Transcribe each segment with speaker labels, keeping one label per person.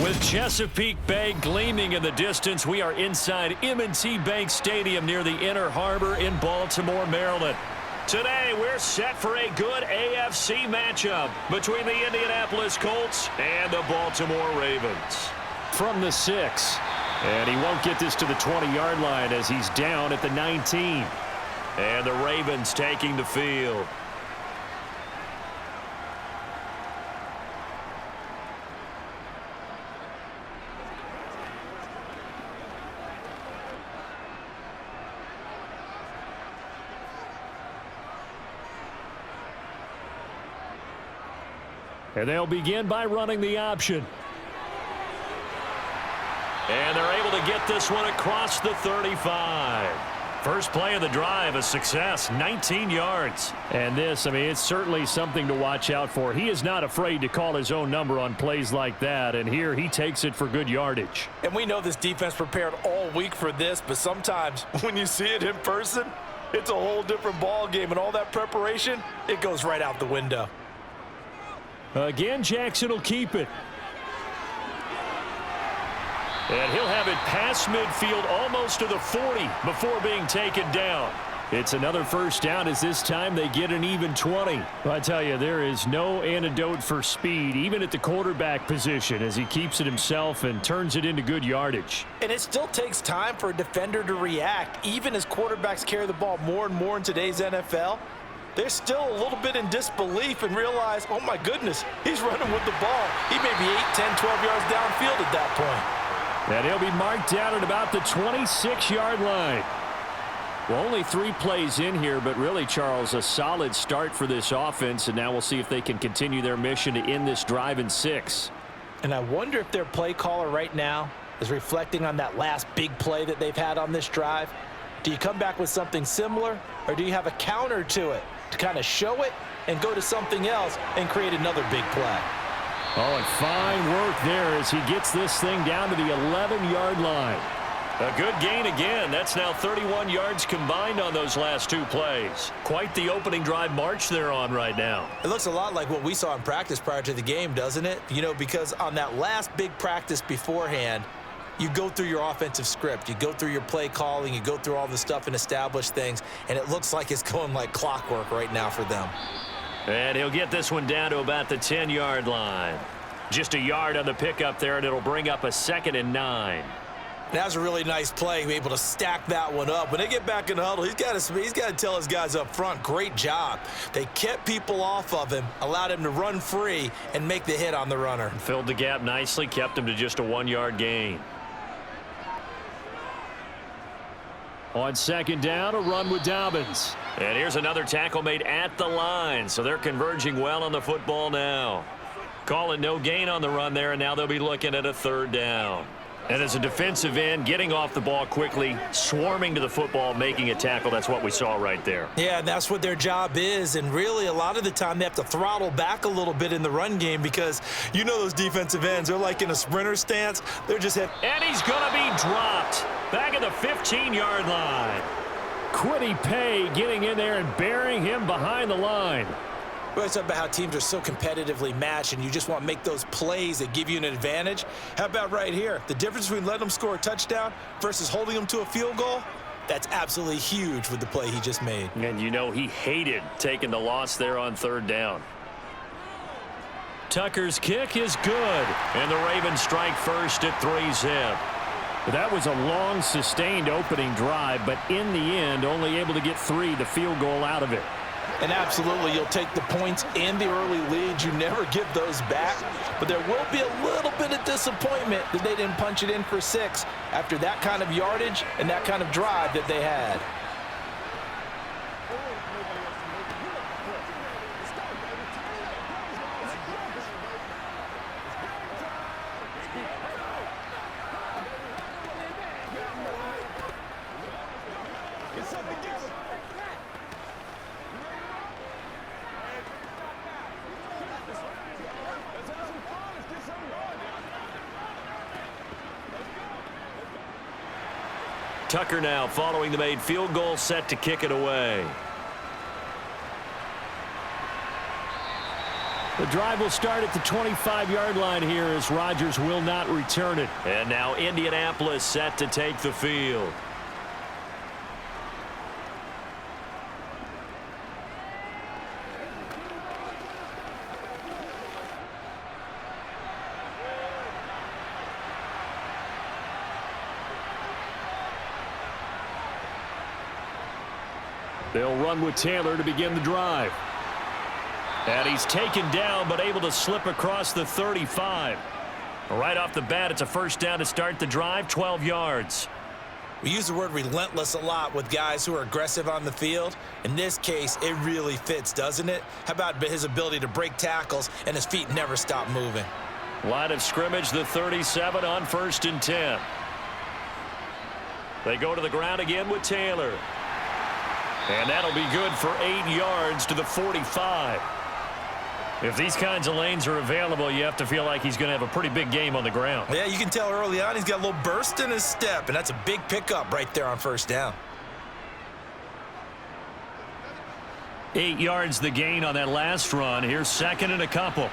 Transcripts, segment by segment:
Speaker 1: With Chesapeake Bay gleaming in the distance, we are inside M&T Bank Stadium near the Inner Harbor in Baltimore, Maryland. Today, we're set for a good AFC matchup between the Indianapolis Colts and the Baltimore Ravens. From the 6, and he won't get this to the 20-yard line as he's down at the 19. And the Ravens taking the field. And they'll begin by running the option. And they're able to get this one across the 35. First play of the drive, a success, 19 yards. And this, it's certainly something to watch out for. He is not afraid to call his own number on plays like that, and here he takes it for good yardage.
Speaker 2: And we know this defense prepared all week for this, but sometimes when you see it in person, it's a whole different ball game, and all that preparation, it goes right out the window.
Speaker 1: Again, Jackson will keep it. And he'll have it past midfield almost to the 40 before being taken down. It's another first down as this time they get an even 20. I tell you, there is no antidote for speed, even at the quarterback position, as he keeps it himself and turns it into good yardage.
Speaker 2: And it still takes time for a defender to react, even as quarterbacks carry the ball more and more in today's NFL. They're still a little bit in disbelief and realize, oh my goodness, he's running with the ball. He may be 8, 10, 12 yards downfield at that point.
Speaker 1: And he'll be marked down at about the 26-yard line. Well, only 3 plays in here, but really, Charles, a solid start for this offense, and now we'll see if they can continue their mission to end this drive in 6.
Speaker 2: And I wonder if their play caller right now is reflecting on that last big play that they've had on this drive. Do you come back with something similar, or do you have a counter to it to kind of show it and go to something else and create another big play?
Speaker 1: Oh, and fine work there as he gets this thing down to the 11-yard line. A good gain again. That's now 31 yards combined on those last 2 plays. Quite the opening drive march they're on right now.
Speaker 2: It looks a lot like what we saw in practice prior to the game, doesn't it? You know, because on that last big practice beforehand, you go through your offensive script. You go through your play calling. You go through all the stuff and establish things, and it looks like it's going like clockwork right now for them.
Speaker 1: And he'll get this one down to about the 10-yard line. Just a yard on the pickup there, and it'll bring up a 2nd and 9.
Speaker 2: That was a really nice play, be able to stack that one up. When they get back in the huddle, he's got to tell his guys up front, great job. They kept people off of him, allowed him to run free, and make the hit on the runner.
Speaker 1: Filled the gap nicely, kept him to just a 1-yard gain. On 2nd down, a run with Dobbins. And here's another tackle made at the line, so they're converging well on the football now. Calling no gain on the run there, and now they'll be looking at a 3rd down. And as a defensive end, getting off the ball quickly, swarming to the football, making a tackle, that's what we saw right there.
Speaker 2: Yeah, and that's what their job is, and really a lot of the time they have to throttle back a little bit in the run game because you know those defensive ends, they're like in a sprinter stance. They're just hit.
Speaker 1: And he's going to be dropped back at the 15-yard line. Quiddy Pay getting in there and burying him behind the line.
Speaker 2: We always talk about how teams are so competitively matched and you just want to make those plays that give you an advantage. How about right here? The difference between letting them score a touchdown versus holding them to a field goal, that's absolutely huge with the play he just made.
Speaker 1: And you know he hated taking the loss there on 3rd down. Tucker's kick is good, and the Ravens strike first at 3-zip. That was a long, sustained opening drive, but in the end, only able to get 3, the field goal out of it.
Speaker 2: And absolutely, you'll take the points and the early leads. You never give those back. But there will be a little bit of disappointment that they didn't punch it in for 6 after that kind of yardage and that kind of drive that they had.
Speaker 1: Tucker now following the made field goal, set to kick it away. The drive will start at the 25-yard line here as Rodgers will not return it. And now Indianapolis set to take the field. They'll run with Taylor to begin the drive. And he's taken down, but able to slip across the 35. Right off the bat, it's a first down to start the drive, 12 yards.
Speaker 2: We use the word relentless a lot with guys who are aggressive on the field. In this case, it really fits, doesn't it? How about his ability to break tackles and his feet never stop moving?
Speaker 1: Line of scrimmage, the 37 on 1st and 10. They go to the ground again with Taylor. And that'll be good for 8 yards to the 45. If these kinds of lanes are available, you have to feel like he's going to have a pretty big game on the ground.
Speaker 2: Yeah, you can tell early on he's got a little burst in his step, and that's a big pickup right there on first down.
Speaker 1: 8 yards the gain on that last run. Here's second and a couple.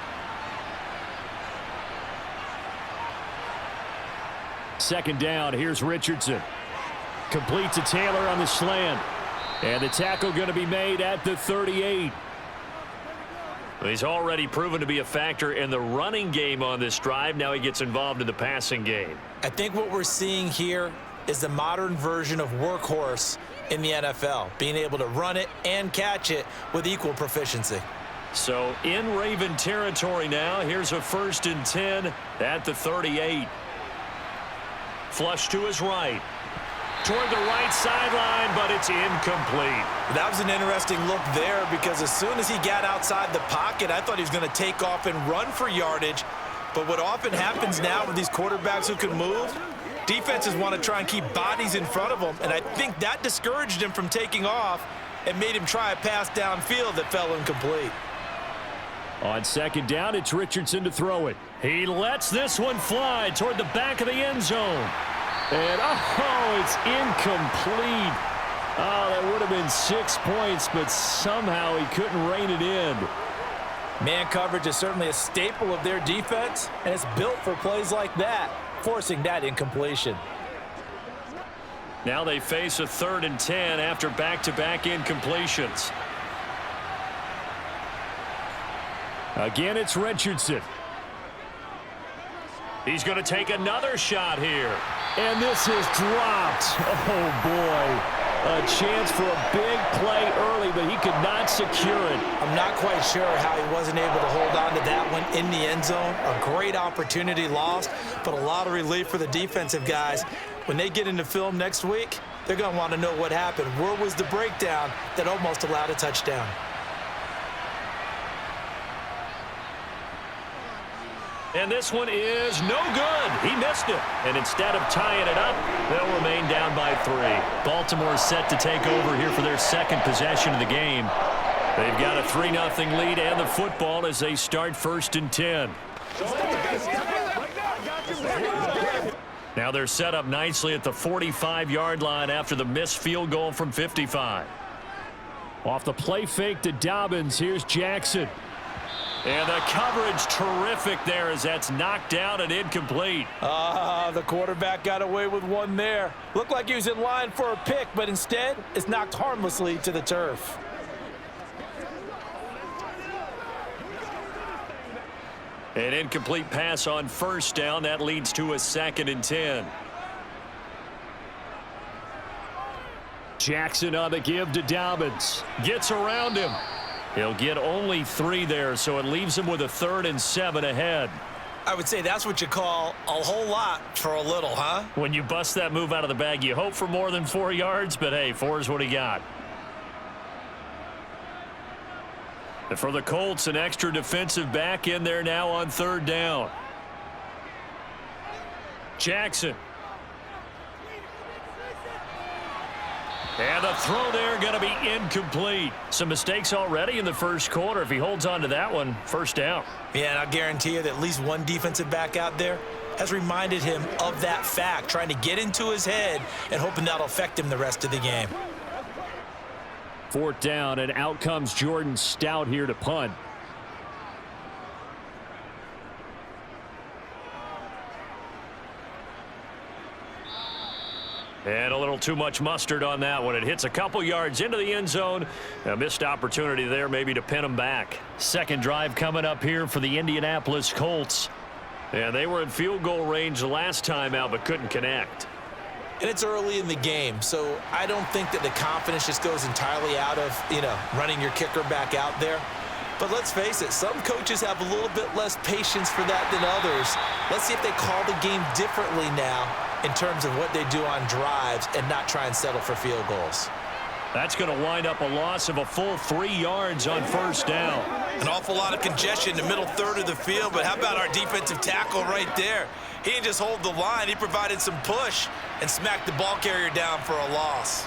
Speaker 1: Second down, here's Richardson. Complete to Taylor on the slant. And the tackle going to be made at the 38. He's already proven to be a factor in the running game on this drive. Now he gets involved in the passing game.
Speaker 2: I think what we're seeing here is the modern version of workhorse in the NFL, being able to run it and catch it with equal proficiency.
Speaker 1: So in Raven territory now, here's a 1st and 10 at the 38. Flush to his right. Toward the right sideline, but it's incomplete.
Speaker 2: That was an interesting look there because as soon as he got outside the pocket, I thought he was going to take off and run for yardage. But what often happens now with these quarterbacks who can move, defenses want to try and keep bodies in front of them, and I think that discouraged him from taking off and made him try a pass downfield that fell incomplete.
Speaker 1: On second down, it's Richardson to throw it. He lets this one fly toward the back of the end zone. And, oh, it's incomplete. Oh, that would have been 6 points, but somehow he couldn't rein it in.
Speaker 2: Man coverage is certainly a staple of their defense, and it's built for plays like that, forcing that incompletion.
Speaker 1: Now they face a 3rd and 10 after back-to-back incompletions. Again, it's Richardson. He's going to take another shot here. And this is dropped. Oh, boy. A chance for a big play early, but he could not secure it.
Speaker 2: I'm not quite sure how he wasn't able to hold on to that one in the end zone. A great opportunity lost, but a lot of relief for the defensive guys. When they get into film next week, they're going to want to know what happened. Where was the breakdown that almost allowed a touchdown?
Speaker 1: And this one is no good. He missed it. And instead of tying it up, they'll remain down by 3. Baltimore set to take over here for their second possession of the game. They've got a 3-0 lead and the football as they start 1st and 10. Now they're set up nicely at the 45-yard line after the missed field goal from 55. Off the play fake to Dobbins, here's Jackson. And the coverage terrific there as that's knocked down and incomplete.
Speaker 2: The quarterback got away with one there. Looked like he was in line for a pick, but instead it's knocked harmlessly to the turf.
Speaker 1: An incomplete pass on first down. That leads to a 2nd and 10. Jackson on the give to Dobbins. Gets around him. He'll get only 3 there, so it leaves him with a 3rd and 7 ahead.
Speaker 2: I would say that's what you call a whole lot for a little, huh?
Speaker 1: When you bust that move out of the bag, you hope for more than 4 yards, but hey, 4 is what he got. And for the Colts, an extra defensive back in there now on 3rd down. Jackson. And the throw there going to be incomplete. Some mistakes already in the first quarter. If he holds on to that one, first down.
Speaker 2: Yeah, and I'll guarantee you that at least one defensive back out there has reminded him of that fact, trying to get into his head and hoping that'll affect him the rest of the game.
Speaker 1: 4th down, and out comes Jordan Stout here to punt. And a little too much mustard on that one. It hits a couple yards into the end zone. A missed opportunity there maybe to pin them back. Second drive coming up here for the Indianapolis Colts. And they were in field goal range the last time out but couldn't connect.
Speaker 2: And it's early in the game, so I don't think that the confidence just goes entirely out of, running your kicker back out there. But let's face it, some coaches have a little bit less patience for that than others. Let's see if they call the game differently now in terms of what they do on drives and not try and settle for field goals.
Speaker 1: That's going to wind up a loss of a full 3 yards on first down.
Speaker 2: An awful lot of congestion in the middle third of the field, but how about our defensive tackle right there? He didn't just hold the line, he provided some push and smacked the ball carrier down for a loss.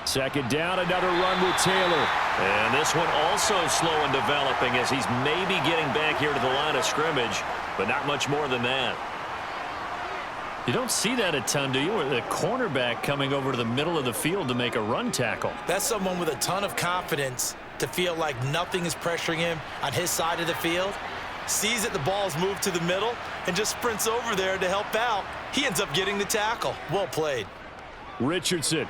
Speaker 1: Second down, another run with Taylor. And this one also slow in developing as he's maybe getting back here to the line of scrimmage, but not much more than that. You don't see that a ton, do you? Or the cornerback coming over to the middle of the field to make a run tackle.
Speaker 2: That's someone with a ton of confidence to feel like nothing is pressuring him on his side of the field. Sees that the ball's moved to the middle and just sprints over there to help out. He ends up getting the tackle. Well played.
Speaker 1: Richardson.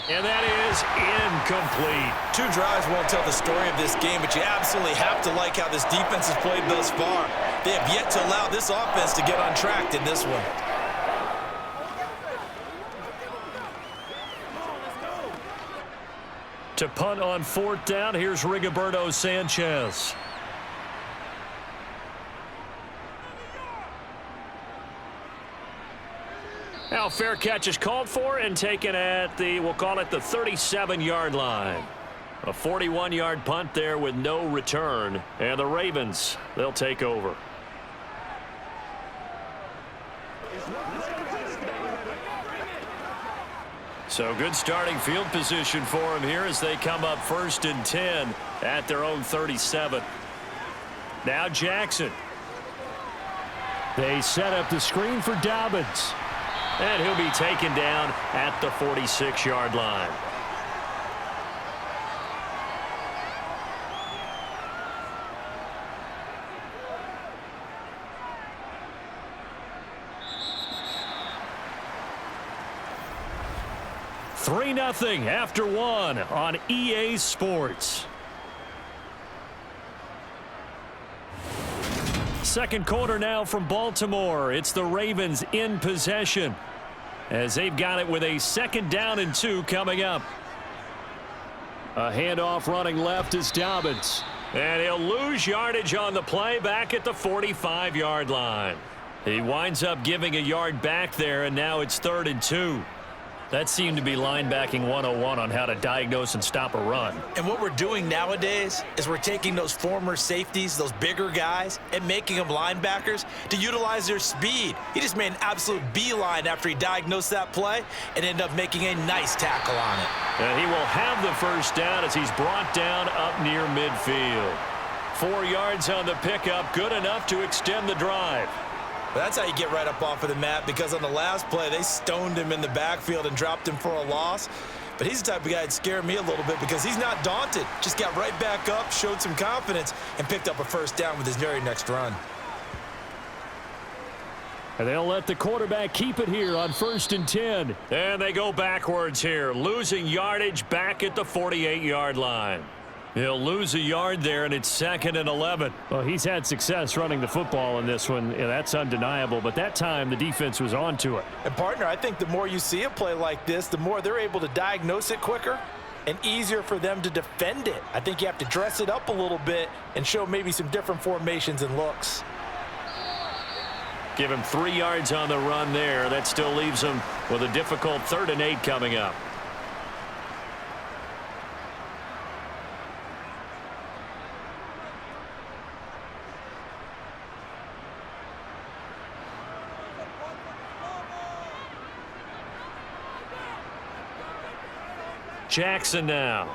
Speaker 1: And that is incomplete.
Speaker 2: 2 drives won't tell the story of this game, but you absolutely have to like how this defense has played thus far. They have yet to allow this offense to get on track in this one.
Speaker 1: To punt on fourth down, here's Rigoberto Sanchez. Now fair catch is called for and taken at the, we'll call it the 37-yard line. A 41-yard punt there with no return. And the Ravens, they'll take over. So good starting field position for them here as they come up 1st and 10 at their own 37. Now Jackson. They set up the screen for Dobbins. And he'll be taken down at the 46-yard line. Three 3-0 after one on EA Sports. Second quarter now from Baltimore. It's the Ravens in possession as they've got it with a 2nd down and 2 coming up. A handoff running left is Dobbins. And he'll lose yardage on the play back at the 45-yard line. He winds up giving a yard back there, and now it's 3rd and 2. That seemed to be linebacking 101 on how to diagnose and stop a run.
Speaker 2: And what we're doing nowadays is we're taking those former safeties, those bigger guys, and making them linebackers to utilize their speed. He just made an absolute beeline after he diagnosed that play and ended up making a nice tackle on it.
Speaker 1: And he will have the first down as he's brought down up near midfield. 4 yards on the pickup, good enough to extend the drive.
Speaker 2: That's how you get right up off of the mat, because on the last play, they stoned him in the backfield and dropped him for a loss. But he's the type of guy that scared me a little bit because he's not daunted. Just got right back up, showed some confidence, and picked up a first down with his very next run.
Speaker 1: And they'll let the quarterback keep it here on 1st and 10. And they go backwards here, losing yardage back at the 48-yard line. He'll lose a yard there, and it's 2nd and 11. Well, he's had success running the football in this one. Yeah, that's undeniable. But that time, the defense was on to it.
Speaker 2: And, partner, I think the more you see a play like this, the more they're able to diagnose it quicker and easier for them to defend it. I think you have to dress it up a little bit and show maybe some different formations and looks.
Speaker 1: Give him 3 yards on the run there. That still leaves him with a difficult 3rd and 8 coming up. Jackson now.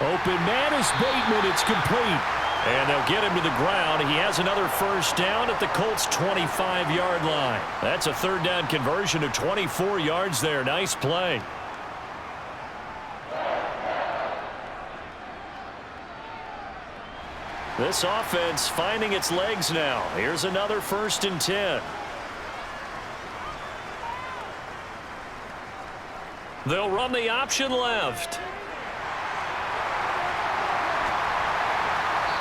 Speaker 1: Open man is Bateman. It's complete. And they'll get him to the ground. He has another first down at the Colts' 25-yard line. That's a 3rd down conversion of 24 yards there. Nice play. This offense finding its legs now. Here's another 1st and 10. They'll run the option left.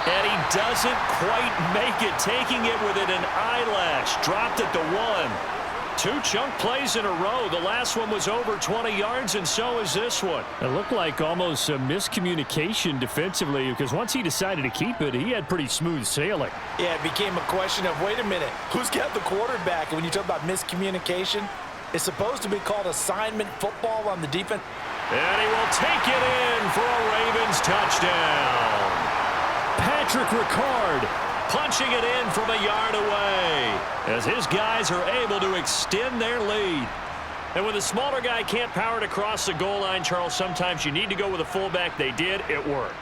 Speaker 1: And he doesn't quite make it, taking it within an eyelash. Dropped at the 1. 2 chunk plays in a row. The last one was over 20 yards, and so is this one.
Speaker 3: It looked like almost a miscommunication defensively, because once he decided to keep it, he had pretty smooth sailing.
Speaker 2: Yeah, it became a question of, wait a minute, who's got the quarterback? And when you talk about miscommunication, it's supposed to be called assignment football on the defense.
Speaker 1: And he will take it in for a Ravens touchdown. Patrick Ricard punching it in from a yard away as his guys are able to extend their lead. And when the smaller guy can't power it across the goal line, Charles, sometimes you need to go with a fullback. They did. It worked.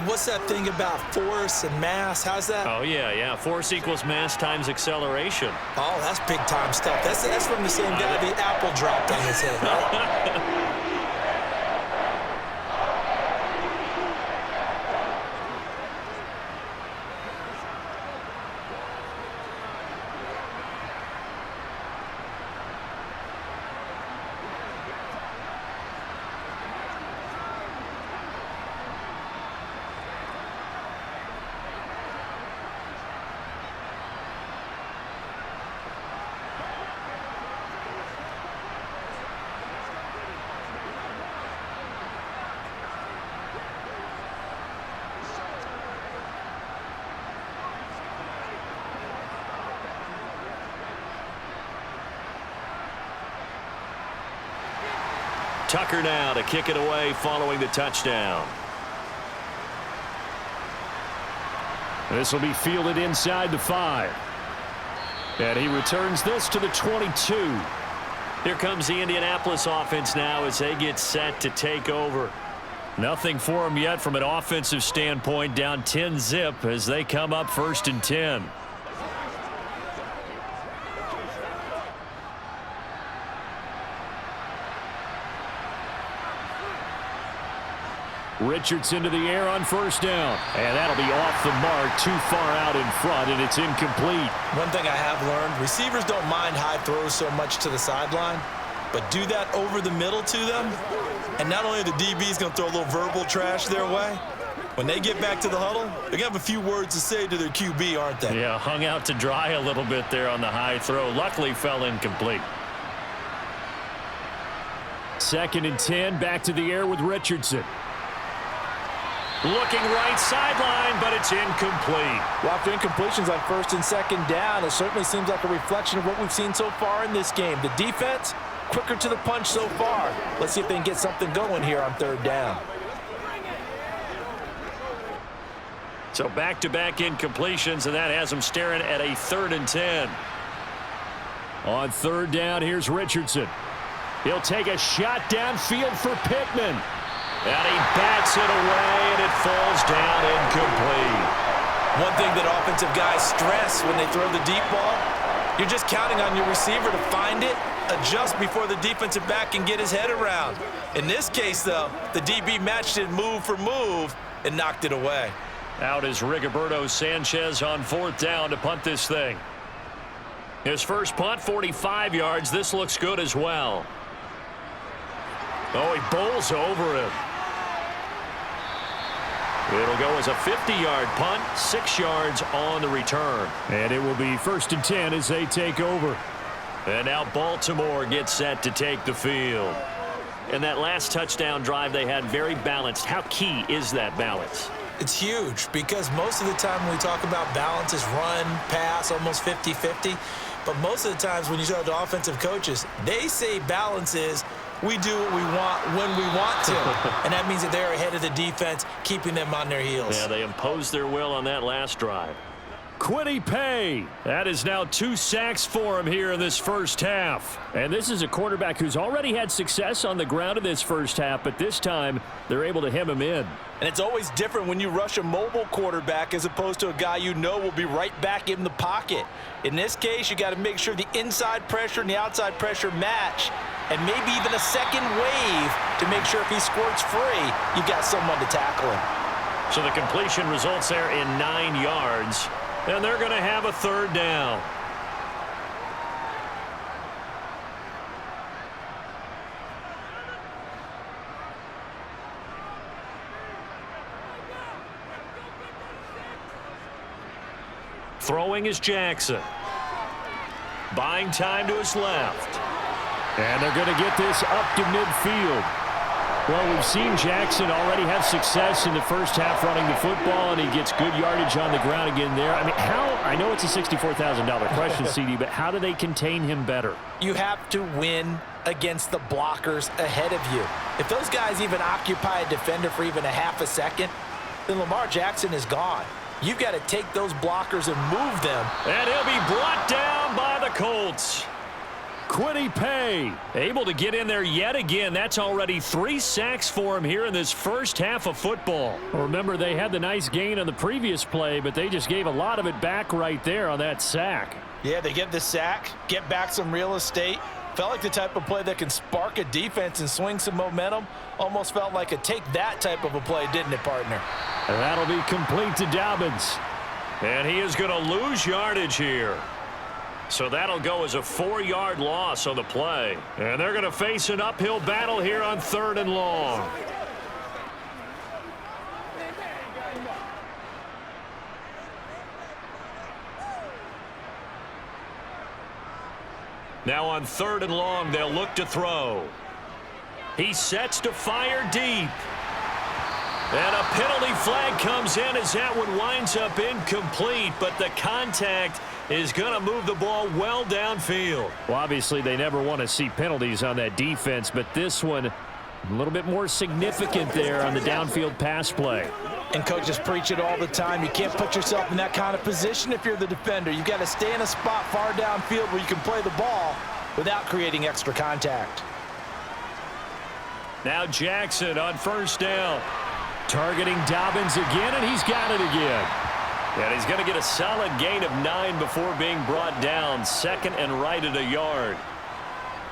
Speaker 2: What's that thing about force and mass? How's that?
Speaker 1: Oh, yeah. Force equals mass times acceleration.
Speaker 2: Oh, that's big-time stuff. That's from the same guy the apple dropped on his head, right?
Speaker 1: Tucker now to kick it away following the touchdown.
Speaker 3: This will be fielded inside the 5. And he returns this to the 22.
Speaker 1: Here comes the Indianapolis offense now as they get set to take over.
Speaker 3: Nothing for him yet from an offensive standpoint, down 10-zip as they come up 1st and 10. Richardson to the air on 1st down. And that'll be off the mark, too far out in front, and it's incomplete.
Speaker 2: One thing I have learned, receivers don't mind high throws so much to the sideline, but do that over the middle to them, and not only are the DBs going to throw a little verbal trash their way, when they get back to the huddle, they're going to have a few words to say to their QB, aren't they?
Speaker 3: Yeah, hung out to dry a little bit there on the high throw. Luckily fell incomplete. 2nd and 10, back to the air with Richardson.
Speaker 1: Looking right sideline, but it's incomplete.
Speaker 2: Well, after incompletions on 1st and 2nd down, it certainly seems like a reflection of what we've seen so far in this game. The defense, quicker to the punch so far. Let's see if they can get something going here on 3rd down.
Speaker 1: So back-to-back incompletions, and that has them staring at a 3rd and 10.
Speaker 3: On 3rd down, here's Richardson. He'll take a shot downfield for Pittman.
Speaker 1: And he bats it away, and it falls down incomplete.
Speaker 2: One thing that offensive guys stress when they throw the deep ball, you're just counting on your receiver to find it, adjust before the defensive back can get his head around. In this case, though, the DB matched it move for move and knocked it away.
Speaker 1: Out is Rigoberto Sanchez on 4th down to punt this thing. His first punt, 45 yards. This looks good as well. Oh, he bowls over him. It'll go as a 50-yard punt, 6 yards on the return.
Speaker 3: And it will be 1st and 10 as they take over.
Speaker 1: And now Baltimore gets set to take the field. And that last touchdown drive they had very balanced. How key is that balance?
Speaker 2: It's huge because most of the time when we talk about balance is run, pass, almost 50-50. But most of the times when you talk to offensive coaches, they say balance is we do what we want when we want to. And that means that they're ahead of the defense, keeping them on their heels.
Speaker 1: Yeah, they imposed their will on that last drive.
Speaker 3: Kwity Paye. That is now 2 sacks for him here in this first half. And this is a quarterback who's already had success on the ground in this first half, but this time they're able to hem him in.
Speaker 2: And it's always different when you rush a mobile quarterback as opposed to a guy you know will be right back in the pocket. In this case, you got to make sure the inside pressure and the outside pressure match, and maybe even a second wave to make sure if he squirts free, you've got someone to tackle him.
Speaker 1: So the completion results there in 9 yards. And they're going to have a 3rd down. Throwing is Jackson. Buying time to his left.
Speaker 3: And they're going to get this up to midfield. Well, we've seen Jackson already have success in the first half running the football, and he gets good yardage on the ground again there. I mean, I know it's a $64,000 question, CD, but how do they contain him better?
Speaker 2: You have to win against the blockers ahead of you. If those guys even occupy a defender for even a half a second, then Lamar Jackson is gone. You've got to take those blockers and move them.
Speaker 1: And he'll be brought down by the Colts.
Speaker 3: Quiddy Pay
Speaker 1: able to get in there yet again. That's already 3 sacks for him here in this first half of football.
Speaker 3: Well, remember, they had the nice gain on the previous play, but they just gave a lot of it back right there on that sack.
Speaker 2: Yeah, they get the sack, get back some real estate. Felt like the type of play that can spark a defense and swing some momentum. Almost felt like a take that type of a play, didn't it, partner?
Speaker 3: And that'll be complete to Dobbins.
Speaker 1: And he is going to lose yardage here. So that'll go as a 4-yard loss on the play. And they're going to face an uphill battle here on 3rd and long. Now on 3rd and long, they'll look to throw. He sets to fire deep. And a penalty flag comes in as that one winds up incomplete, but the contact is going to move the ball well downfield.
Speaker 3: Well, obviously, they never want to see penalties on that defense, but this one a little bit more significant there on the downfield pass play.
Speaker 2: And coaches preach it all the time. You can't put yourself in that kind of position if you're the defender. You've got to stay in a spot far downfield where you can play the ball without creating extra contact.
Speaker 1: Now Jackson on 1st down.
Speaker 3: Targeting Dobbins again, and he's got it again.
Speaker 1: And he's going to get a solid gain of 9 before being brought down. 2nd and right at a yard.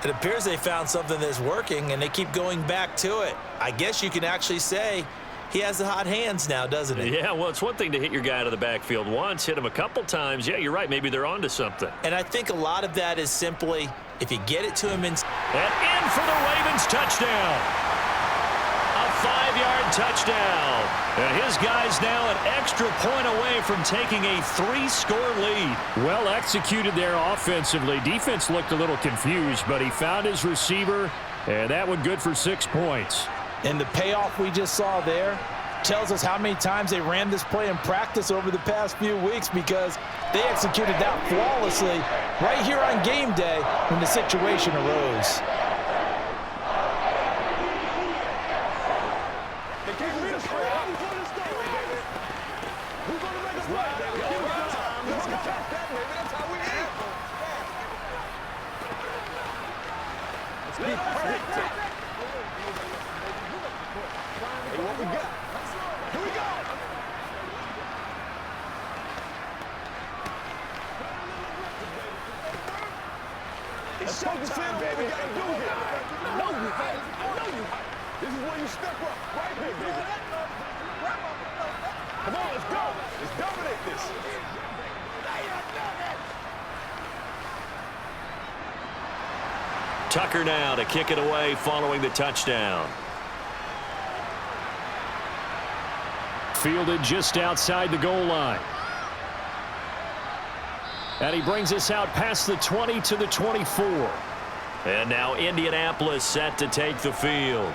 Speaker 2: It appears they found something that's working, and they keep going back to it. I guess you can actually say he has the hot hands now, doesn't he?
Speaker 1: Yeah, well, it's one thing to hit your guy out of the backfield once, hit him a couple times. Yeah, you're right. Maybe they're onto something.
Speaker 2: And I think a lot of that is simply if you get it to him. And
Speaker 1: in for the Ravens touchdown. A 5-yard touchdown. And his guy's now an extra point away from taking a 3-score lead.
Speaker 3: Well executed there offensively. Defense looked a little confused, but he found his receiver, and that one good for 6 points.
Speaker 2: And the payoff we just saw there tells us how many times they ran this play in practice over the past few weeks, because they executed that flawlessly right here on game day when the situation arose.
Speaker 4: Let's focus in on what we got to do here. I know you have. I know you have. This is where you step up. Right here, baby. Come on, let's go. Let's dominate this.
Speaker 1: Tucker now to kick it away following the touchdown.
Speaker 3: Fielded just outside the goal line. And he brings us out past the 20 to the 24.
Speaker 1: And now Indianapolis set to take the field.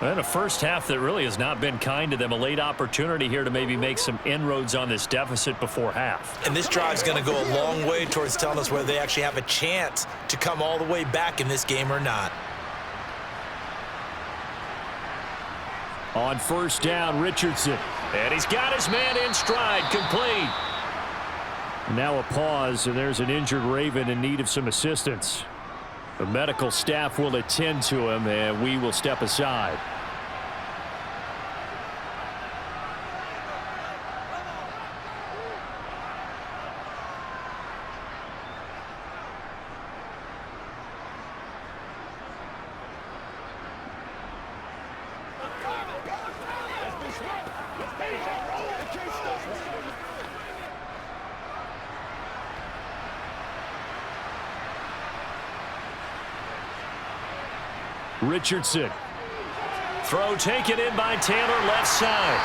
Speaker 3: And a first half that really has not been kind to them. A late opportunity here to maybe make some inroads on this deficit before half.
Speaker 2: And this drive's going to go a long way towards telling us whether they actually have a chance to come all the way back in this game or not.
Speaker 3: On 1st down, Richardson.
Speaker 1: And he's got his man in stride, complete.
Speaker 3: Now a pause, and there's an injured Raven in need of some assistance. The medical staff will attend to him, and we will step aside. Richardson.
Speaker 1: Throw taken in by Taylor, left side.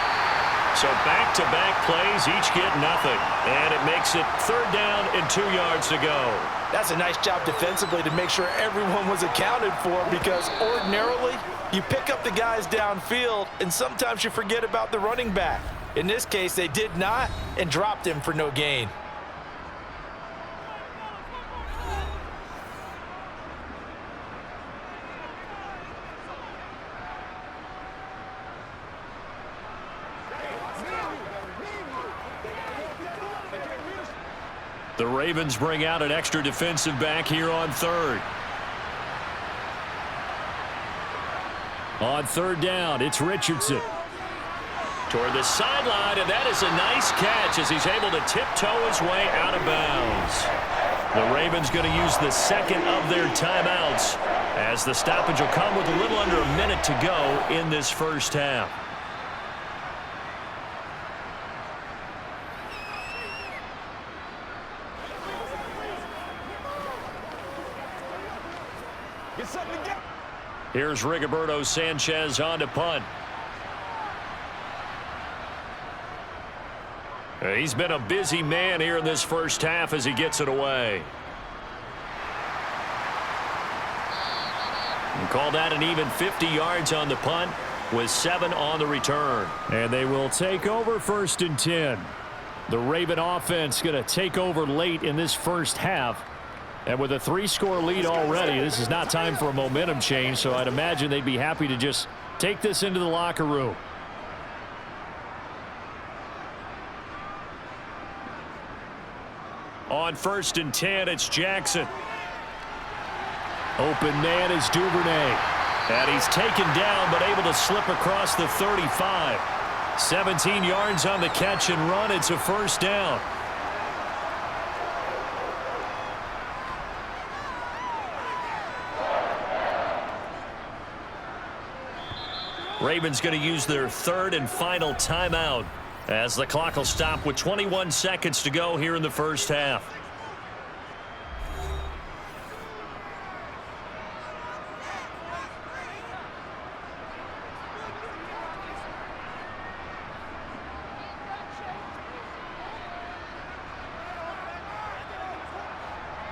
Speaker 1: So back-to-back plays, each get nothing. And it makes it 3rd down and 2 yards to go.
Speaker 2: That's a nice job defensively to make sure everyone was accounted for, because ordinarily you pick up the guys downfield and sometimes you forget about the running back. In this case, they did not and dropped him for no gain.
Speaker 1: The Ravens bring out an extra defensive back here on 3rd.
Speaker 3: On 3rd down, it's Richardson.
Speaker 1: Toward the sideline, and that is a nice catch as he's able to tiptoe his way out of bounds. The Ravens going to use the 2nd of their timeouts, as the stoppage will come with a little under a minute to go in this first half. Here's Rigoberto Sanchez on to punt. He's been a busy man here in this first half as he gets it away. And call that an even 50 yards on the punt with 7 on the return.
Speaker 3: And they will take over 1st and 10. The Raven offense going to take over late in this first half. And with a 3-score lead already, this is not time for a momentum change, so I'd imagine they'd be happy to just take this into the locker room.
Speaker 1: On 1st and 10, it's Jackson.
Speaker 3: Open man is Duvernay.
Speaker 1: And he's taken down, but able to slip across the 35. 17 yards on the catch and run. It's a 1st down. Ravens going to use their 3rd and final timeout as the clock will stop with 21 seconds to go here in the first half.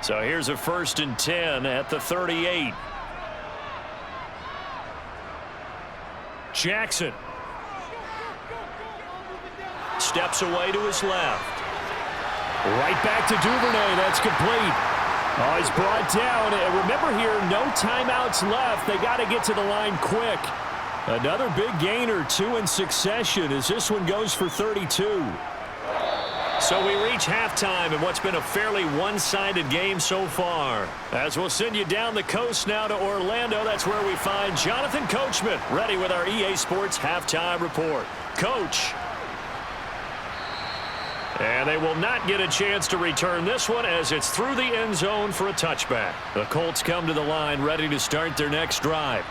Speaker 1: So here's a 1st and 10 at the 38. Jackson steps away to his left.
Speaker 3: Right back to Duvernay. That's complete. Oh, he's brought down. And remember here, no timeouts left. They got to get to the line quick. Another big gain or 2 in succession as this one goes for 32.
Speaker 1: So we reach halftime in what's been a fairly one-sided game so far. As we'll send you down the coast now to Orlando, that's where we find Jonathan Coachman ready with our EA Sports Halftime Report. Coach. And they will not get a chance to return this one as it's through the end zone for a touchback. The Colts come to the line ready to start their next drive.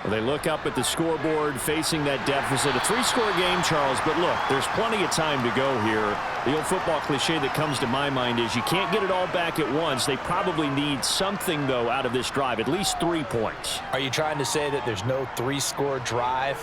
Speaker 3: Well, they look up at the scoreboard facing that deficit. A 3-score game, Charles, but look, there's plenty of time to go here. The old football cliche that comes to my mind is you can't get it all back at once. They probably need something, though, out of this drive, at least 3 points.
Speaker 2: Are you trying to say that there's no 3-score drive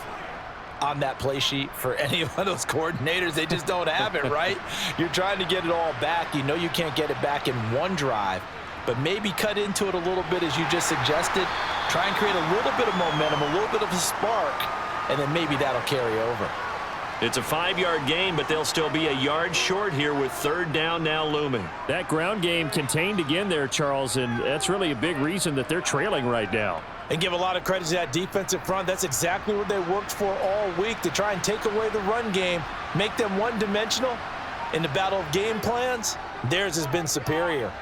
Speaker 2: on that play sheet for any of those coordinators? They just don't have it, right? You're trying to get it all back. You know you can't get it back in one drive, but maybe cut into it a little bit as you just suggested. Try and create a little bit of momentum, a little bit of a spark, and then maybe that'll carry over.
Speaker 1: It's a 5-yard gain, but they'll still be a yard short here with 3rd down now looming.
Speaker 3: That ground game contained again there, Charles, and that's really a big reason that they're trailing right now.
Speaker 2: And give a lot of credit to that defensive front. That's exactly what they worked for all week, to try and take away the run game, make them one-dimensional. In the battle of game plans, theirs has been superior.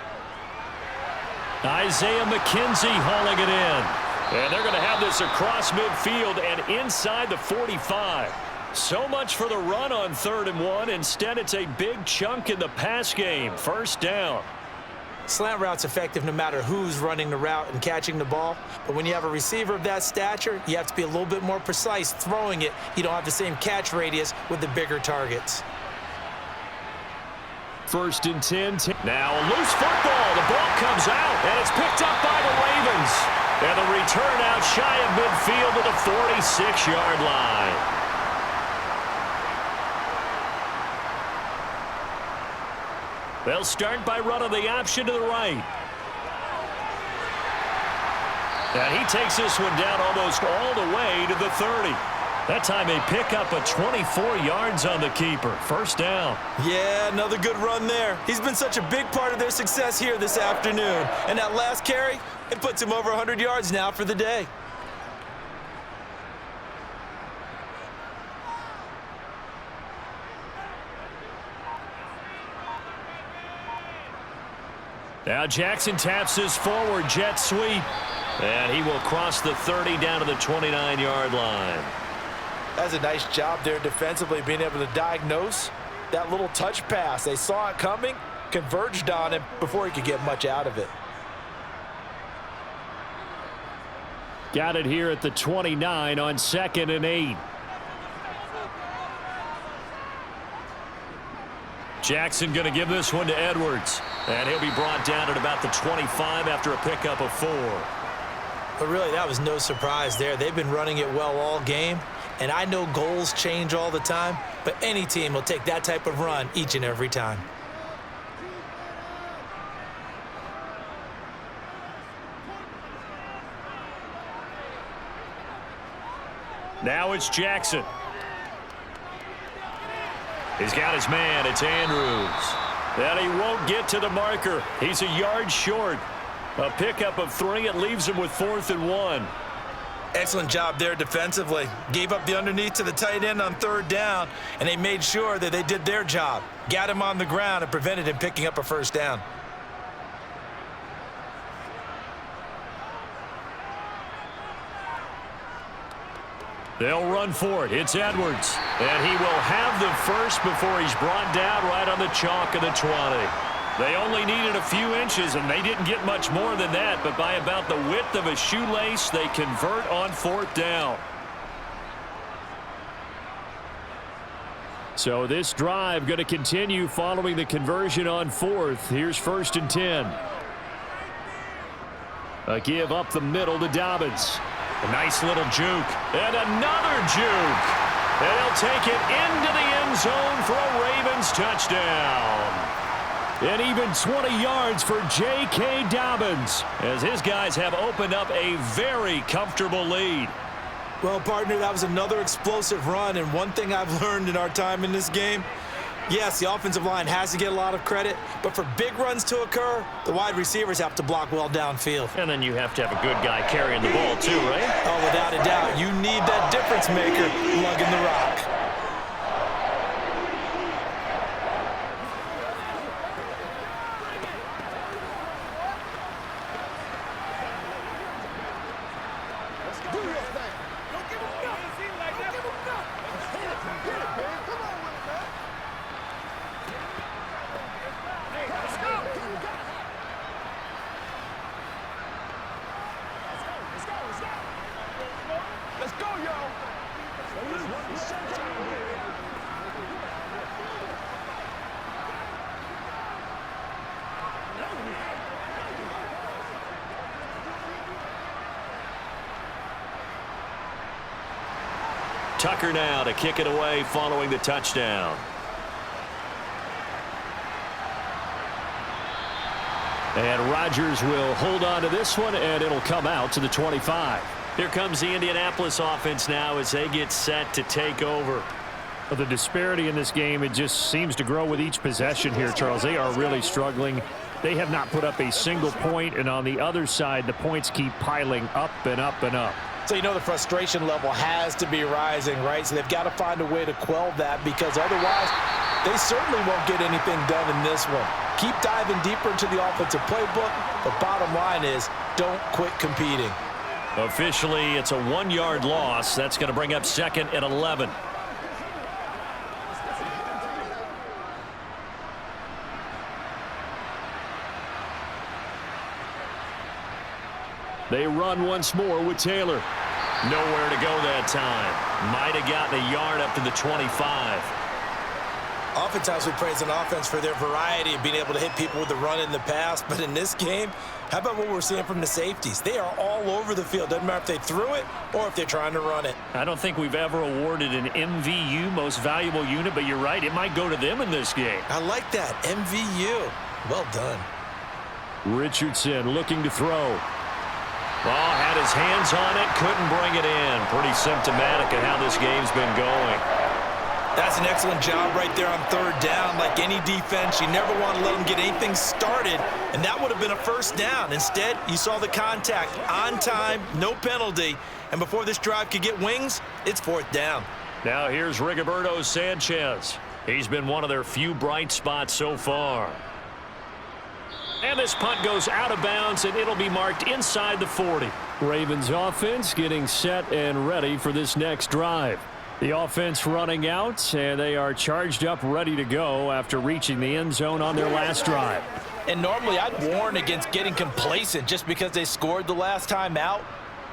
Speaker 1: Isaiah McKenzie hauling it in. And they're going to have this across midfield and inside the 45. So much for the run on 3rd and 1. Instead, it's a big chunk in the pass game. 1st down.
Speaker 2: Slant route's effective no matter who's running the route and catching the ball. But when you have a receiver of that stature, you have to be a little bit more precise throwing it. You don't have the same catch radius with the bigger targets.
Speaker 3: 1st and 10.
Speaker 1: Now a loose football. The ball comes out, and it's picked up by the Ravens. And the return out shy of midfield to the 46-yard line. They'll start by running the option to the right. And he takes this one down almost all the way to the 30. That time they pick up a 24 yards on the keeper. First down.
Speaker 2: Yeah, another good run there. He's been such a big part of their success here this afternoon. And that last carry, it puts him over 100 yards now for the day.
Speaker 1: Now Jackson taps his forward jet sweep. And he will cross the 30 down to the 29-yard line.
Speaker 2: That's a nice job there defensively, being able to diagnose that little touch pass. They saw it coming, converged on him before he could get much out of it.
Speaker 3: Got it here at the 29 on 2nd and 8.
Speaker 1: Jackson going to give this one to Edwards. And he'll be brought down at about the 25 after a pickup of 4.
Speaker 2: But really, that was no surprise there. They've been running it well all game. And I know goals change all the time, but any team will take that type of run each and every time.
Speaker 1: Now it's Jackson. He's got his man. It's Andrews. And he won't get to the marker. He's a yard short. A pickup of 3. It leaves him with 4th and 1.
Speaker 2: Excellent job there defensively. Gave up the underneath to the tight end on 3rd down, and they made sure that they did their job. Got him on the ground and prevented him picking up a 1st down.
Speaker 1: They'll run for it. It's Edwards. And he will have the first before he's brought down right on the chalk of the 20. They only needed a few inches, and they didn't get much more than that. But by about the width of a shoelace, they convert on 4th down.
Speaker 3: So this drive going to continue following the conversion on 4th. Here's 1st and 10. A give up the middle to Dobbins.
Speaker 1: A nice little juke. And another juke. And he'll take it into the end zone for a Ravens touchdown.
Speaker 3: And even 20 yards for J.K. Dobbins,
Speaker 1: as his guys have opened up a very comfortable lead.
Speaker 2: Well, partner, that was another explosive run, and one thing I've learned in our time in this game, yes, the offensive line has to get a lot of credit, but for big runs to occur, the wide receivers have to block well downfield.
Speaker 1: And then you have to have a good guy carrying the ball too, right?
Speaker 2: Oh, without a doubt. You need that difference maker lugging the rock.
Speaker 1: Tucker now to kick it away following the touchdown.
Speaker 3: And Rodgers will hold on to this one, and it'll come out to the 25.
Speaker 1: Here comes the Indianapolis offense now as they get set to take over.
Speaker 3: The disparity in this game, it just seems to grow with each possession here, Charles. They are really struggling. They have not put up a single point, and on the other side, the points keep piling up and up and up.
Speaker 2: So you know the frustration level has to be rising, right? So they've got to find a way to quell that, because otherwise they certainly won't get anything done in this one. Keep diving deeper into the offensive playbook. The bottom line is don't quit competing.
Speaker 1: Officially, it's a 1-yard loss. That's going to bring up 2nd and 11.
Speaker 3: They run once more with Taylor.
Speaker 1: Nowhere to go that time. Might have gotten a yard up to the 25.
Speaker 2: Oftentimes we praise an offense for their variety of being able to hit people with the run in the pass, but in this game, how about what we're seeing from the safeties? They are all over the field. Doesn't matter if they threw it or if they're trying to run it.
Speaker 3: I don't think we've ever awarded an MVU, most valuable unit, but you're right, it might go to them in this game.
Speaker 2: I like that, MVU. Well done.
Speaker 3: Richardson looking to throw. Ball had his hands on it, couldn't bring it in. Pretty symptomatic of how this game's been going.
Speaker 2: That's an excellent job right there on third down. Like any defense, you never want to let them get anything started, and that would have been a first down. Instead, you saw the contact on time, no penalty, and before this drive could get wings, it's fourth down.
Speaker 3: Now here's Rigoberto Sanchez. He's been one of their few bright spots so far. And this punt goes out of bounds, and it'll be marked inside the 40. Ravens offense getting set and ready for this next drive. The offense running out, and they are charged up, ready to go after reaching the end zone on their last drive.
Speaker 2: And normally I'd warn against getting complacent just because they scored the last time out.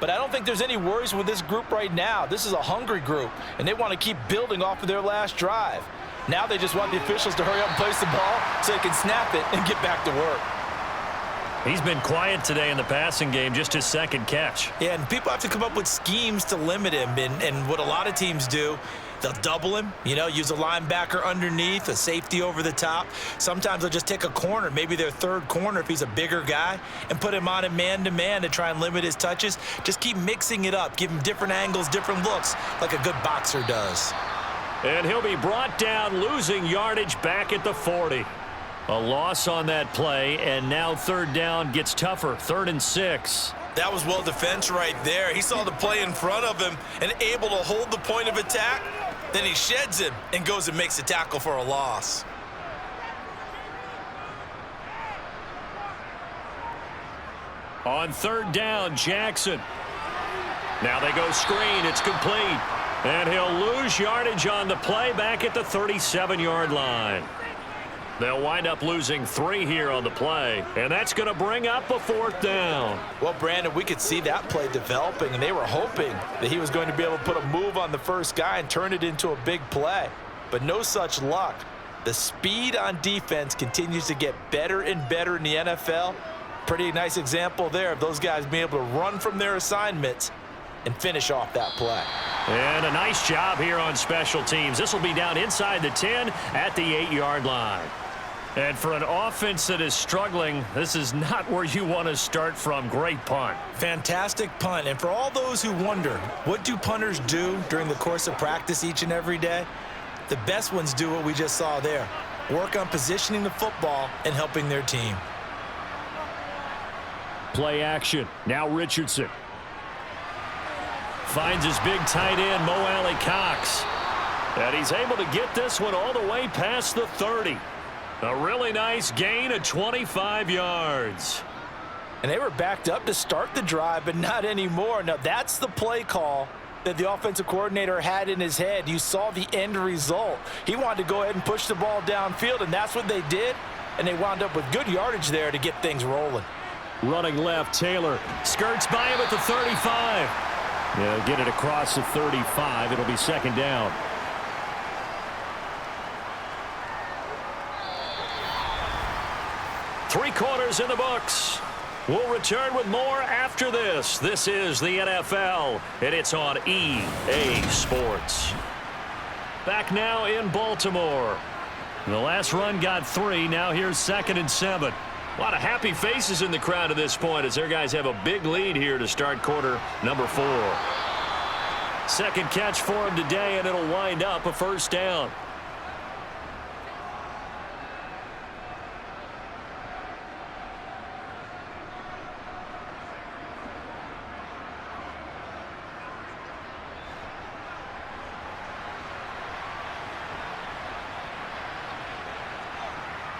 Speaker 2: But I don't think there's any worries with this group right now. This is a hungry group, and they want to keep building off of their last drive. Now they just want the officials to hurry up and place the ball so they can snap it and get back to work.
Speaker 3: He's been quiet today in the passing game, just his second catch.
Speaker 2: Yeah, and people have to come up with schemes to limit him. And what a lot of teams do, they'll double him, use a linebacker underneath, a safety over the top. Sometimes they'll just take a corner, maybe their third corner if he's a bigger guy, and put him on a man-to-man to try and limit his touches. Just keep mixing it up, give him different angles, different looks, like a good boxer does.
Speaker 3: And he'll be brought down, losing yardage back at the 40. A loss on that play, and now third down gets tougher, 3rd and 6.
Speaker 2: That was well defense right there. He saw the play in front of him and able to hold the point of attack. Then he sheds him and goes and makes a tackle for a loss.
Speaker 3: On third down, Jackson. Now they go screen. It's complete. And he'll lose yardage on the play back at the 37-yard line. They'll wind up losing 3 here on the play, and that's going to bring up a 4th down.
Speaker 2: Well, Brandon, we could see that play developing, and they were hoping that he was going to be able to put a move on the first guy and turn it into a big play. But no such luck. The speed on defense continues to get better and better in the NFL. Pretty nice example there of those guys being able to run from their assignments and finish off that play.
Speaker 3: And a nice job here on special teams. This will be down inside the 10 at the 8-yard line. And for an offense that is struggling, this is not where you want to start from. Great punt.
Speaker 2: Fantastic punt. And for all those who wonder, what do punters do during the course of practice each and every day? The best ones do what we just saw there. Work on positioning the football and helping their team.
Speaker 3: Play action. Now Richardson. Finds his big tight end, Mo Alley-Cox. And he's able to get this one all the way past the 30. A really nice gain of 25 yards.
Speaker 2: And they were backed up to start the drive, but not anymore. Now, that's the play call that the offensive coordinator had in his head. You saw the end result. He wanted to go ahead and push the ball downfield, and that's what they did. And they wound up with good yardage there to get things rolling.
Speaker 3: Running left, Taylor skirts by him at the 35. They'll get it across the 35. It'll be 2nd down. Three quarters in the books. We'll return with more after this. This is the NFL, and it's on EA Sports. Back now in Baltimore. The last run got 3. Now here's 2nd and 7. A lot of happy faces in the crowd at this point as their guys have a big lead here to start quarter number 4. Second catch for him today, and it'll wind up a 1st down.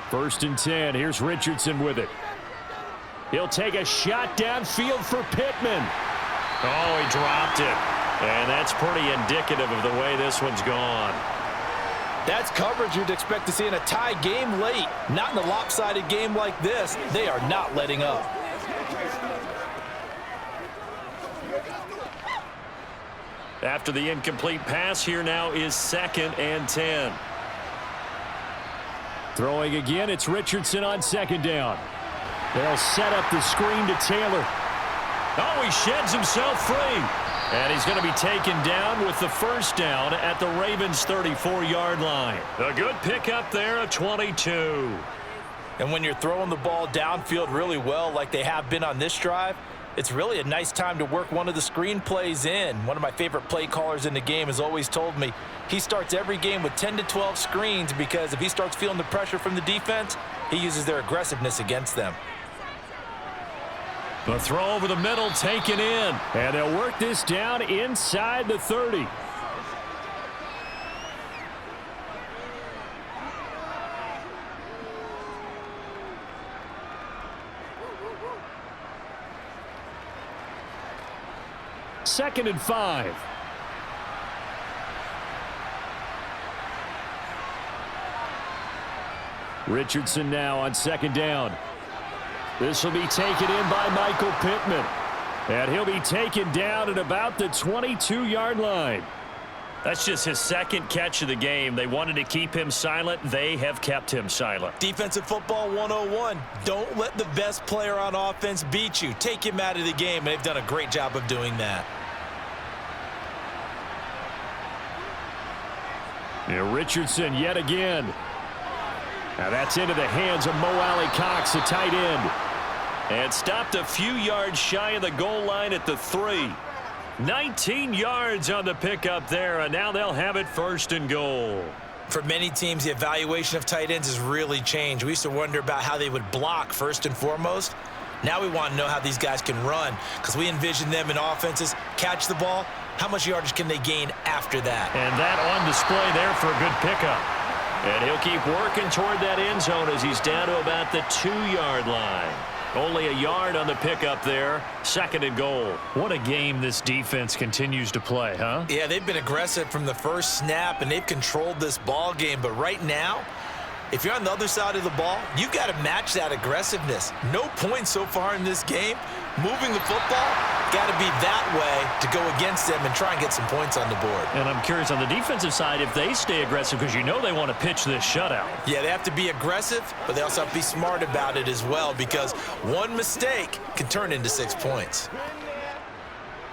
Speaker 3: First and 10. Here's Richardson with it. He'll take a shot downfield for Pittman. Oh, he dropped it. And that's pretty indicative of the way this one's gone.
Speaker 2: That's coverage you'd expect to see in a tie game late. Not in a lopsided game like this. They are not letting up.
Speaker 3: After the incomplete pass, here now is 2nd and 10. Throwing again, it's Richardson on second down. They'll set up the screen to Taylor.
Speaker 1: Oh, he sheds himself free. And he's going to be taken down with the first down at the Ravens' 34-yard line. A good pickup there, a 22.
Speaker 2: And when you're throwing the ball downfield really well like they have been on this drive, it's really a nice time to work one of the screen plays in. One of my favorite play callers in the game has always told me he starts every game with 10 to 12 screens because if he starts feeling the pressure from the defense, he uses their aggressiveness against them.
Speaker 3: The throw over the middle taken in. And they'll work this down inside the 30. Second and 5. Richardson now on second down. This will be taken in by Michael Pittman. And he'll be taken down at about the 22-yard line.
Speaker 1: That's just his second catch of the game. They wanted to keep him silent. They have kept him silent.
Speaker 2: Defensive football 101. Don't let the best player on offense beat you. Take him out of the game, and they've done a great job of doing that.
Speaker 3: And Richardson yet again. Now that's into the hands of Mo Alley-Cox, the tight end.
Speaker 1: And stopped a few yards shy of the goal line at the 3. 19 yards on the pickup there, and now they'll have it first and goal.
Speaker 2: For many teams, the evaluation of tight ends has really changed. We used to wonder about how they would block first and foremost. Now we want to know how these guys can run because we envision them in offenses, catch the ball, how much yardage can they gain after that?
Speaker 1: And that on display there for a good pickup. And he'll keep working toward that end zone as he's down to about the 2-yard line. Only a yard on the pickup there. Second and goal. What a game this defense continues to play, huh?
Speaker 2: Yeah, they've been aggressive from the first snap, and they've controlled this ball game. But right now, if you're on the other side of the ball, you've got to match that aggressiveness. No points so far in this game. Moving the football, got to be that way to go against them and try and get some points on the board.
Speaker 1: And I'm curious on the defensive side if they stay aggressive because you know they want to pitch this shutout.
Speaker 2: Yeah, they have to be aggressive, but they also have to be smart about it as well because one mistake can turn into 6 points.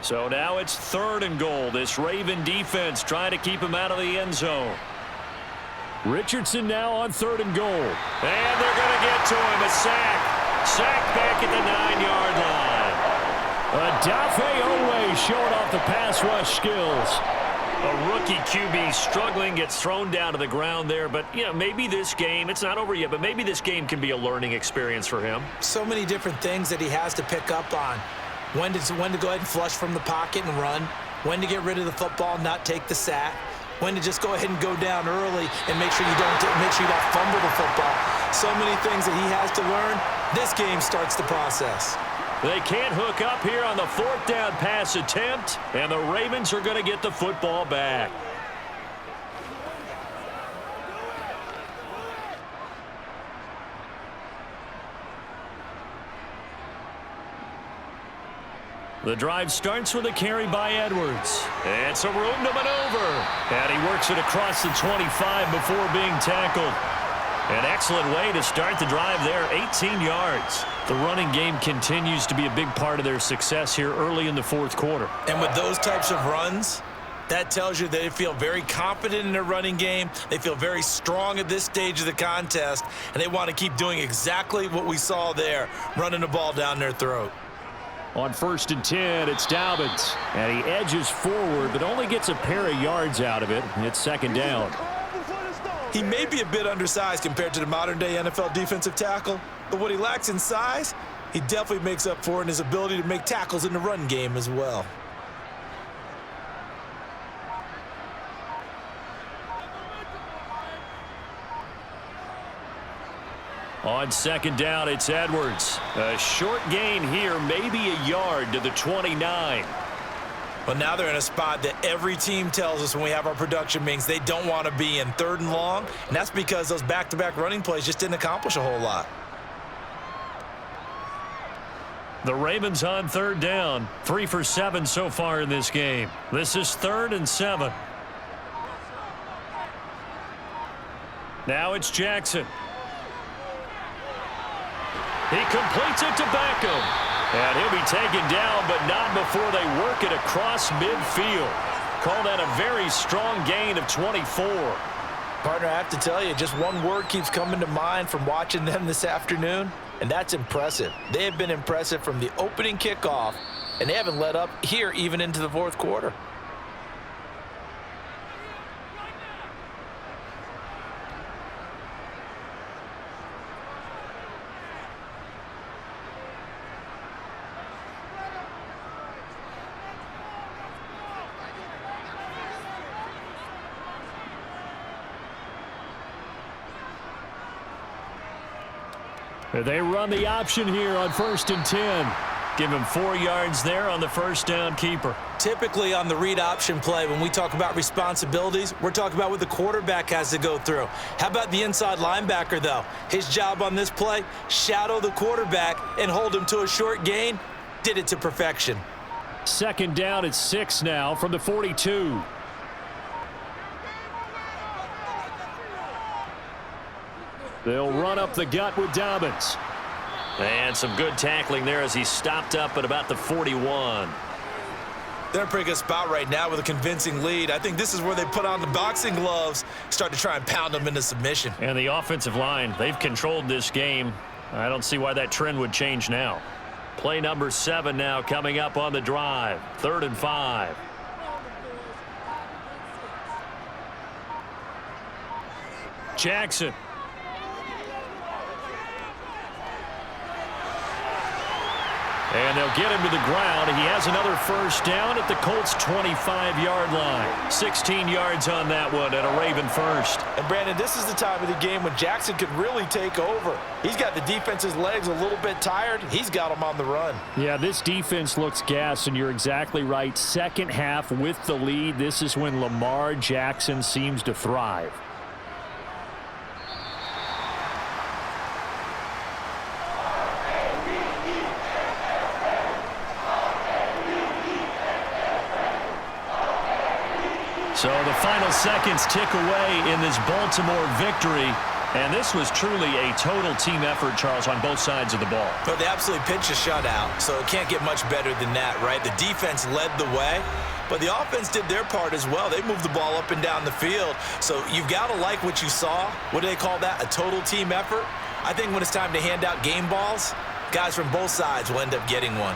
Speaker 1: So now it's third and goal. This Raven defense trying to keep him out of the end zone.
Speaker 3: Richardson now on third and goal.
Speaker 1: And they're going to get to him. A sack. Sack back at the 9-yard line.
Speaker 3: Adafe Owe showing off the pass rush skills.
Speaker 1: A rookie QB struggling, gets thrown down to the ground there. But, you know, maybe this game, it's not over yet, but maybe this game can be a learning experience for him.
Speaker 2: So many different things that he has to pick up on. When to go ahead and flush from the pocket and run. When to get rid of the football, not take the sack. When to just go ahead and go down early and make sure you don't fumble the football. So many things that he has to learn. This game starts the process.
Speaker 1: They can't hook up here on the fourth down pass attempt, and the Ravens are going to get the football back. The drive starts with a carry by Edwards. And some room to maneuver. And he works it across the 25 before being tackled. An excellent way to start the drive there, 18 yards. The running game continues to be a big part of their success here early in the fourth quarter.
Speaker 2: And with those types of runs, that tells you they feel very confident in their running game. They feel very strong at this stage of the contest, and they want to keep doing exactly what we saw there, running the ball down their throat.
Speaker 3: On 1st and 10, it's Dobbins. And he edges forward, but only gets a pair of yards out of it. It's second down.
Speaker 2: He may be a bit undersized compared to the modern-day NFL defensive tackle, but what he lacks in size, he definitely makes up for in his ability to make tackles in the run game as well.
Speaker 1: On second down, it's Edwards. A short gain here, maybe a yard to the 29.
Speaker 2: But now they're in a spot that every team tells us when we have our production meetings they don't want to be in, third and long, and that's because those back-to-back running plays just didn't accomplish a whole lot.
Speaker 1: The Ravens on third down, 3 for 7 so far in this game. This is 3rd and 7. Now it's Jackson. He completes it to Beckham. And he'll be taken down, but not before they work it across midfield. Call that a very strong gain of 24.
Speaker 2: Partner, I have to tell you, just one word keeps coming to mind from watching them this afternoon, and that's impressive. They have been impressive from the opening kickoff, and they haven't let up here even into the fourth quarter.
Speaker 3: They run the option here on 1st and 10.
Speaker 1: Give him 4 yards there on the first down keeper.
Speaker 2: Typically on the read option play, when we talk about responsibilities, we're talking about what the quarterback has to go through. How about the inside linebacker, though? His job on this play, shadow the quarterback and hold him to a short gain. Did it to perfection.
Speaker 3: 2nd down at 6 now from the 42. They'll run up the gut with Dobbins.
Speaker 1: And some good tackling there as he stopped up at about the 41.
Speaker 2: They're in a pretty good spot right now with a convincing lead. I think this is where they put on the boxing gloves, start to try and pound them into submission.
Speaker 1: And the offensive line, they've controlled this game. I don't see why that trend would change now. Play number 7 now coming up on the drive. 3rd and 5.
Speaker 3: Jackson.
Speaker 1: And they'll get him to the ground. He has another first down at the Colts' 25-yard line. 16 yards on that one and a Raven first.
Speaker 2: And Brandon, this is the time of the game when Jackson could really take over. He's got the defense's legs a little bit tired. He's got them on the run.
Speaker 3: Yeah, this defense looks gassed, and you're exactly right. Second half with the lead, this is when Lamar Jackson seems to thrive.
Speaker 1: So the final seconds tick away in this Baltimore victory. And this was truly a total team effort, Charles, on both sides of the ball.
Speaker 2: But they absolutely pitched a shutout, so it can't get much better than that, right? The defense led the way, but the offense did their part as well. They moved the ball up and down the field. So you've got to like what you saw. What do they call that? A total team effort? I think when it's time to hand out game balls, guys from both sides will end up getting one.